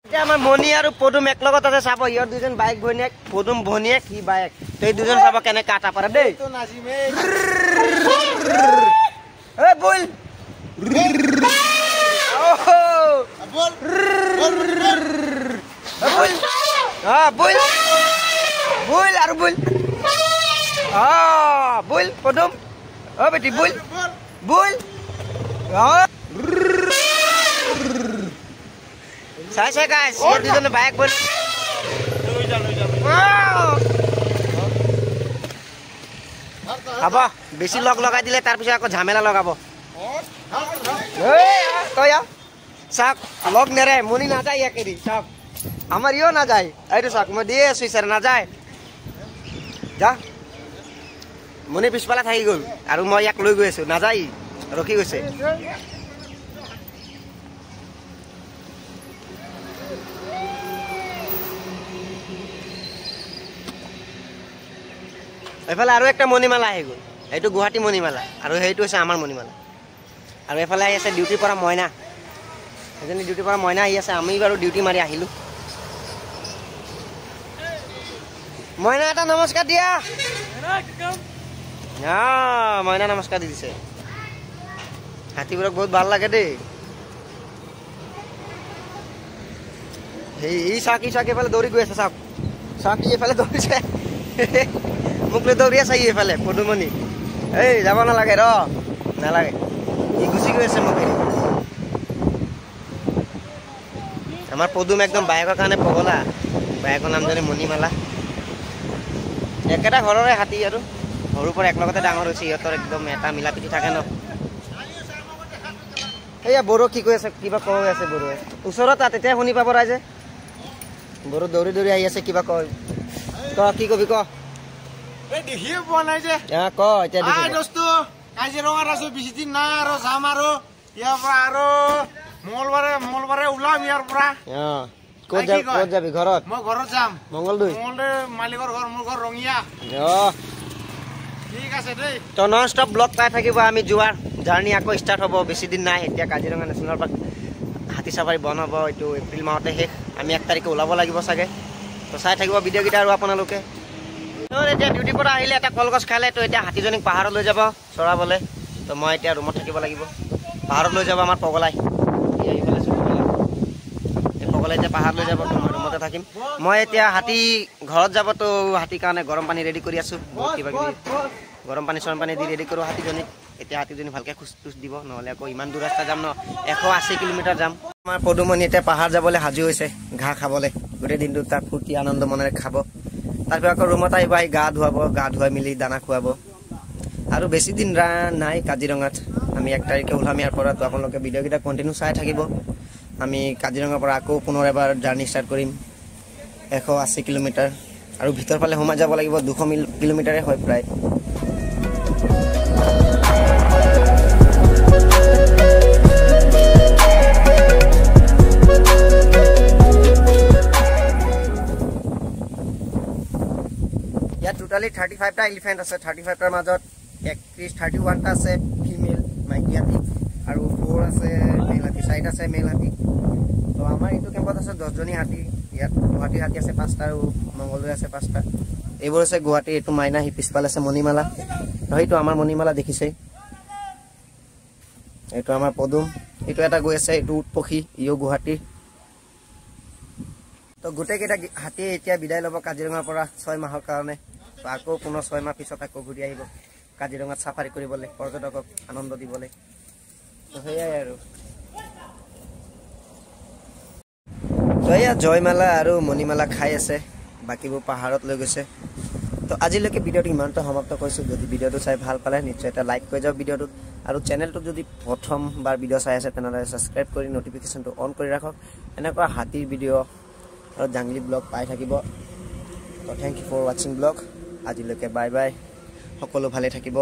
এতিয়া আমাৰ মণি আৰু পদুম এক লগত আছে চাব ইহঁত দুজন বাইক ভনীয়েক পদুম ভনীয়েক সি বাইক তই দুজন চাব কেনে কাটা পাৰে দেই বল বল আৰু বল বল পদুম বেটি বল বল চাই চাই গাইছ ইহঁত দুজনে বাইক বল হ'ব বেছি লগ লগাই দিলে তাৰপিছত আকৌ ঝামেলা লগাব তই চাওক লগ নেৰে মনি নাযায় ইয়াক এৰি চাওক আমাৰ ইও নাযায় এইটো চাওক মই দিয়ে আছো ছাৰ নাযায় যা মনি পিছফালে থাকি গ'ল আৰু মই ইয়াক লৈ গৈ আছো নাযায় ৰখি গৈছে এইফালে আৰু একটা মণিমালা আহি গ'ল এইটো গুৱাহাটী মণিমালা আৰু সেইটো হৈছে আমাৰ মণিমালা আৰু এইফালে আহি আছে ডিউটিৰ পৰা মইনা এজনী ডিউটিৰ পৰা মইনা আহি আছে আমি বাৰু ডিউটি মাৰি আহিলোঁ মইনা এটা নমস্কাৰ দিয়া মইনা নমস্কাৰ দি দিছে হাতীবোৰক বহুত ভাল লাগে দেই এই চাকি এইফালে দৌৰি গৈ আছে চাওক চাকি এইফালে দৌৰিছে মোক লৈ দৌৰি আছে এইফালে পদুমণি এই যাব নালাগে নালাগে ই গুচি গৈ আছে মোক আমাৰ পদুম একদম বাইকৰ কাৰণে পগলা বাইকৰ নামজনী মণিমালা একেটা ঘৰৰে হাতী আৰু সৰুৰ পৰা একলগতে ডাঙৰ হৈছে ইহঁতৰ একদম এটা মিলা প্ৰীতি থাকে ন এয়া বড়ো কি কৈ আছে কিবা কৈ আছে বড়োৱে ওচৰত তেতিয়া শুনি পাব ৰাইজে বড়ো দৌৰি দৌৰি আহি আছে কিবা কয় কি কবি ক দেখিয়ে পোৱা নাই যে ক এতিয়া দোস্তো কাজিৰঙাত আছো বেছি দিন নাই আৰু যাম আৰু ইয়াৰ পৰা আৰু মঙ্গলবাৰে ওলাম ইয়াৰ পৰা ক'ত যাবি ঘৰত মই ঘৰত যাম মঙ্গলদৈ মালিকৰ ঘৰ মোৰ ঘৰ ৰঙিয়া ঠিক আছে দেই তো নন ষ্টপ ব্লগ পাই থাকিব আমি যোৱাৰ জাৰ্ণি আকৌ ষ্টাৰ্ট হ'ব বেছি দিন নাই এতিয়া কাজিৰঙা নেশ্যনেল পাৰ্ক হাতী চাফাৰী বন্ধ হ'ব এইটো এপ্ৰিল মাহতে শেষ আমি 1 তাৰিখে ওলাব লাগিব চাগে তো চাই থাকিব ভিডিঅ'কেইটা আৰু আপোনালোকে এতিয়া ডিউটিৰ পৰা আহিলে এটা কলগছ খালে তো এতিয়া হাতীজনীক পাহাৰত লৈ যাব চৰাবলৈ তো মই এতিয়া ৰুমত থাকিব লাগিব পাহাৰত লৈ যাব আমাৰ পগলাই পগলাই এতিয়া পাহাৰত লৈ যাব তো মই ৰুমতে থাকিম মই এতিয়া হাতী ঘৰত যাব তো হাতীৰ কাৰণে গৰম পানী ৰেডি কৰি আছোঁ কিবা কিবি গৰম পানী চৰম পানী দি ৰেডি কৰোঁ হাতীজনীক এতিয়া হাতীজনী ভালকৈ খোজ তোজ দিব নহ'লে আকৌ ইমান দূৰ ৰাস্তা যাম ন 180 কিলোমিটাৰ যাম আমাৰ পদুমণি এতিয়া পাহাৰ যাবলৈ সাজু হৈছে ঘাঁহ খাবলৈ গোটেই দিনটো তাক ফূৰ্তি আনন্দ মনেৰে খাব তাৰপিছত আকৌ ৰুমত আহিব আহি গা ধুৱাই মেলি দানা খুৱাব আৰু বেছি দিন নাই কাজিৰঙাত আমি 1 তাৰিখে ওলাম ইয়াৰ পৰা তো আপোনালোকে ভিডিঅ'কেইটা কণ্টিনিউ চাই থাকিব আমি কাজিৰঙাৰ পৰা আকৌ পুনৰ এবাৰ জাৰ্ণি ষ্টাৰ্ট কৰিম 180 কিলোমিটাৰ আৰু ভিতৰ ফালে সোমাই যাব লাগিব 200 কিলোমিটাৰে হয় প্ৰায় ইয়াত টোটালি 35টা এলিফেণ্ট আছে 35টাৰ মাজত 31টা আছে ফিমেল মাইকী হাতী আৰু 4 আছে মেল হাতী 4 আছে মেল হাতী তো আমাৰ এইটো কেম্পত আছে 10জনী হাতী ইয়াত গুৱাহাটীৰ হাতী আছে 5টা আৰু মঙ্গলদৈ আছে 5টা এইবোৰ আছে গুৱাহাটী এইটো মাইনা হি পিছফালে আছে মণিমালা হয়তো আমাৰ মণিমালা দেখিছে এইটো আমাৰ পদুম এইটো এটা গৈ আছে এইটো উটপখী ইও গুৱাহাটী তো গোটেইকেইটা হাতী এতিয়া বিদায় ল'ব কাজিৰঙাৰ পৰা 6 মাহৰ কাৰণে আকৌ পুনৰ 6 মাহ পিছত আকৌ ঘূৰি আহিব কাজিৰঙাত চাফাৰী কৰিবলৈ পৰ্যটকক আনন্দ দিবলৈ তো সেয়াই আৰু তো এয়া জয়মালা আৰু মণিমালা খাই আছে বাকীবোৰ পাহাৰত লৈ গৈছে তো আজিলৈকে ভিডিঅ'টো ইমানটো সমাপ্ত কৰিছোঁ যদি ভিডিঅ'টো চাই ভাল পালে নিশ্চয় এটা লাইক কৰি যাওক ভিডিঅ'টোত আৰু চেনেলটোত যদি প্ৰথমবাৰ ভিডিঅ' চাই আছে তেনেহ'লে ছাবস্ক্ৰাইব কৰি নটিফিকেশ্যনটো অন কৰি ৰাখক এনেকুৱা হাতীৰ ভিডিঅ' আৰু জাংলী ব্লগ পাই থাকিব তো থেংক ইউ ফৰ ৱাচিং ব্লগ আজিলৈকে বাই বাই সকলো ভালে থাকিব